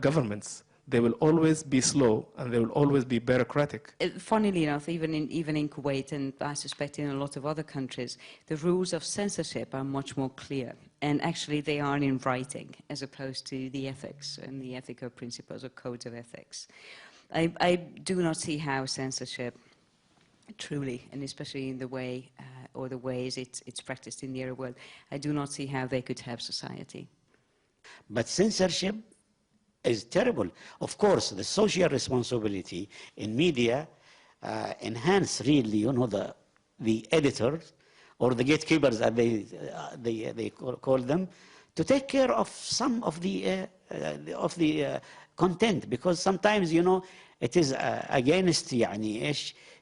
governments. They will always be slow and they will always be bureaucratic. Funnily enough, even in Kuwait, and I suspect in a lot of other countries, the rules of censorship are much more clear. And actually they are in writing, as opposed to the ethics and the ethical principles or codes of ethics. I do not see how censorship truly, and especially in the way or the ways it's practiced in the Arab world, I do not see how they could help society. But censorship is terrible. Of course, the social responsibility in media enhance really, you know, the editors or the gatekeepers, as they call them, to take care of some of the content, because sometimes, you know, it is against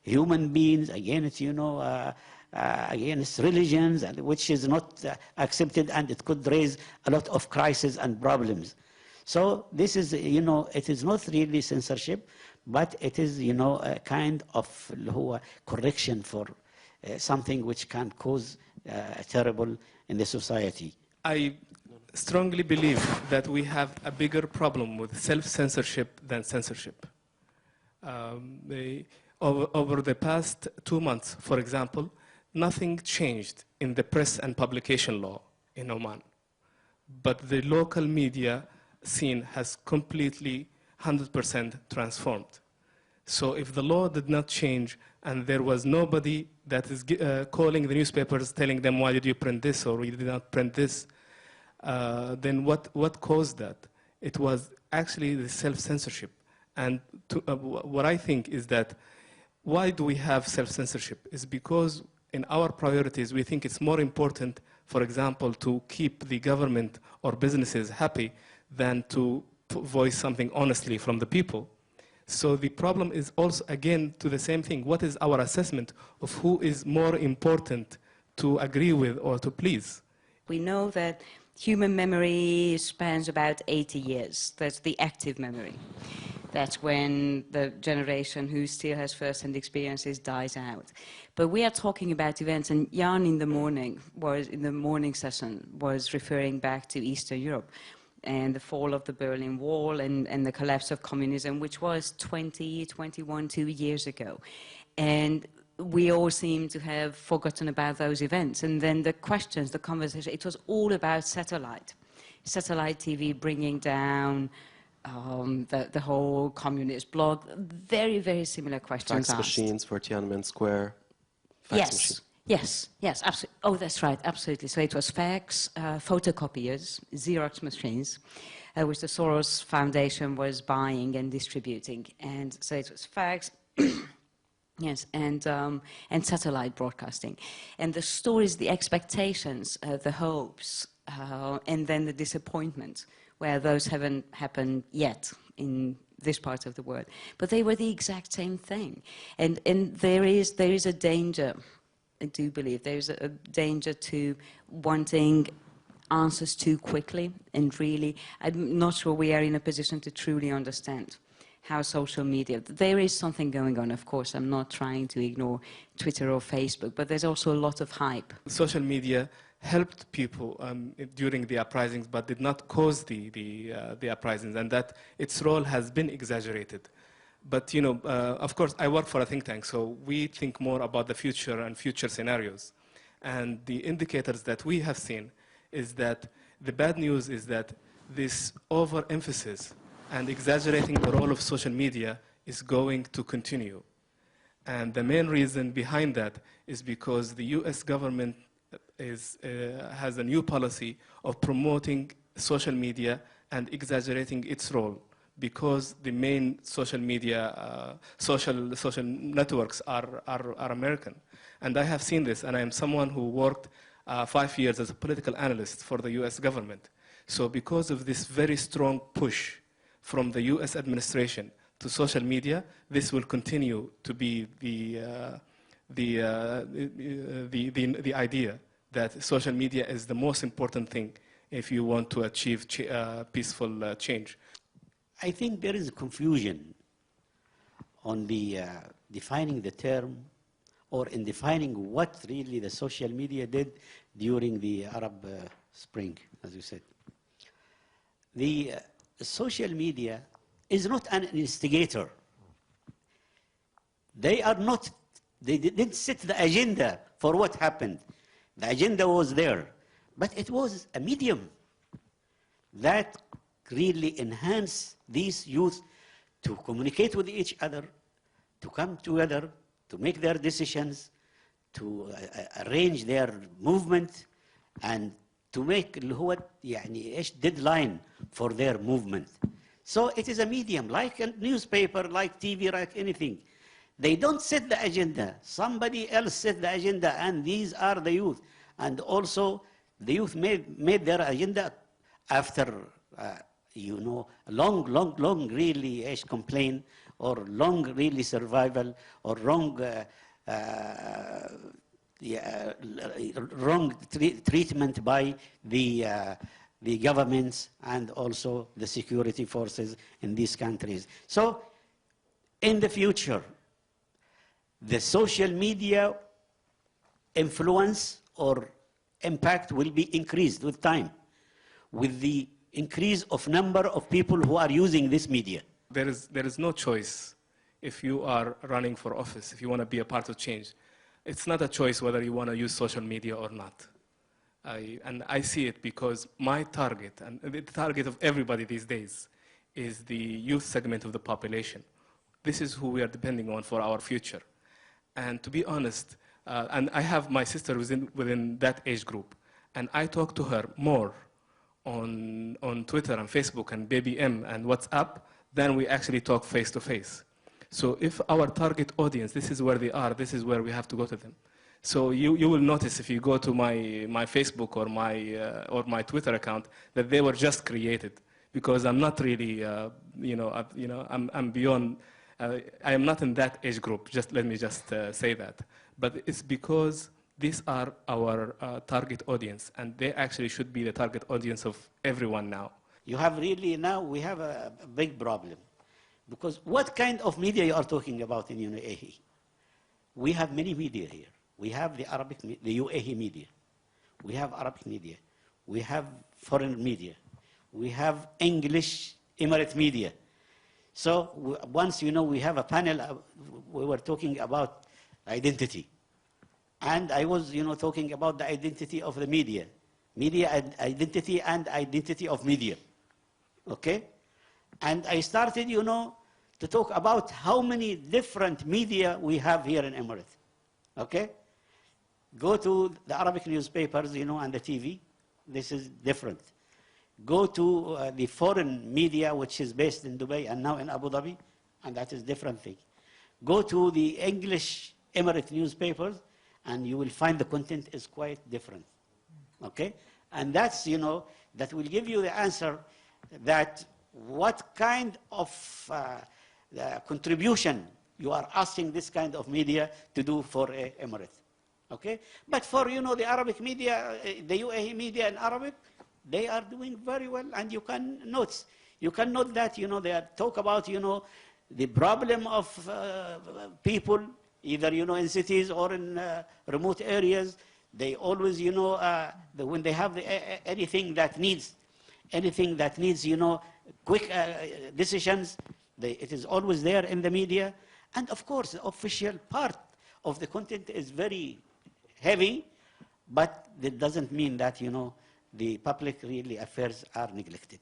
human beings, against, you know, against religions, which is not accepted, and it could raise a lot of crises and problems. So this is, you know, it is not really censorship, but it is, you know, a kind of correction for something which can cause terrible in the society. I strongly believe that we have a bigger problem with self-censorship than censorship. Over the past 2 months, for example, nothing changed in the press and publication law in Oman. But the local media scene has completely 100% transformed. So if the law did not change and there was nobody that is calling the newspapers telling them, why did you print this or you did not print this, then what caused that? It was actually the self-censorship. And what I think is that why do we have self-censorship? Is because in our priorities we think it's more important, for example, to keep the government or businesses happy than to voice something honestly from the people. So the problem is also, again, to the same thing. What is our assessment of who is more important to agree with or to please? We know that human memory spans about 80 years. That's the active memory. That's when the generation who still has first-hand experiences dies out. But we are talking about events, and Jan in the morning session was referring back to Eastern Europe and the fall of the Berlin Wall and the collapse of communism, which was 2 years ago. And we all seem to have forgotten about those events. And then the questions, the conversation, it was all about satellite TV bringing down the whole communist bloc. Very, very similar questions Fax asked. machines for Tiananmen Square. Fax machines. Yes, absolutely. Oh, that's right, absolutely. So it was fax, photocopiers, Xerox machines, which the Soros Foundation was buying and distributing. And so it was fax, yes, and satellite broadcasting. And the stories, the expectations, the hopes, and then the disappointment, where those haven't happened yet in this part of the world. But they were the exact same thing. And there is a danger. I do believe there's a danger to wanting answers too quickly, and really, I'm not sure we are in a position to truly understand how social media, there is something going on, of course, I'm not trying to ignore Twitter or Facebook, but there's also a lot of hype. Social media helped people during the uprisings, but did not cause the uprisings, and that its role has been exaggerated. But, you know, of course, I work for a think tank, so we think more about the future and future scenarios. And the indicators that we have seen is that the bad news is that this overemphasis and exaggerating the role of social media is going to continue. And the main reason behind that is because the US government has a new policy of promoting social media and exaggerating its role, because the main social media, social networks are American. And I have seen this, and I am someone who worked 5 years as a political analyst for the US government. So because of this very strong push from the US administration to social media, this will continue to be the idea that social media is the most important thing if you want to achieve peaceful change. I think there is confusion on the defining the term, or in defining what really the social media did during the Arab Spring, as you said. social media is not an instigator. They are not, they didn't set the agenda for what happened. The agenda was there, but it was a medium that really enhanced these youth to communicate with each other, to come together, to make their decisions, to arrange their movement, and to make اللي هو يعني إيش deadline for their movement. So it is a medium, like a newspaper, like TV, like anything. They don't set the agenda. Somebody else set the agenda, and these are the youth. And also, the youth made their agenda after, you know, long really complaint, or long really survival, or wrong treatment by the governments and also the security forces in these countries. So, in the future, the social media influence or impact will be increased with time, with the increase of number of people who are using this media. There is no choice if you are running for office, if you want to be a part of change. It's not a choice whether you want to use social media or not. And I see it because my target, and the target of everybody these days, is the youth segment of the population. This is who we are depending on for our future. And to be honest, and I have my sister within that age group, and I talk to her more on Twitter and Facebook and BBM and WhatsApp than we actually talk face to face. So if our target audience, this is where they are, this is where we have to go to them. So you will notice if you go to my Facebook or my Twitter account that they were just created, because I'm not really, I'm beyond. I am not in that age group. Let me say that. But it's because these are our target audience, and they actually should be the target audience of everyone now. You have really now we have a big problem, because what kind of media you are talking about in UAE? We have many media here. We have the UAE media. We have Arabic media. We have foreign media. We have English Emirate media. So once, we have a panel, we were talking about identity. And I was, talking about the identity of the media identity and identity of media. Okay? And I started, to talk about how many different media we have here in Emirates. Okay? Go to the Arabic newspapers, and the TV. This is different. Go to the foreign media, which is based in Dubai and now in Abu Dhabi, and that is different thing. Go to the English Emirate newspapers, and you will find the content is quite different. Okay? And that's, that will give you the answer that what kind of contribution you are asking this kind of media to do for Emirates. Okay? But for, the Arabic media, the UAE media in Arabic, they are doing very well, and you can note that, they are talk about, the problem of people, either, in cities or in remote areas. They always, when they have anything that needs, quick decisions, it is always there in the media. And of course, the official part of the content is very heavy, but that doesn't mean that, the public really affairs are neglected.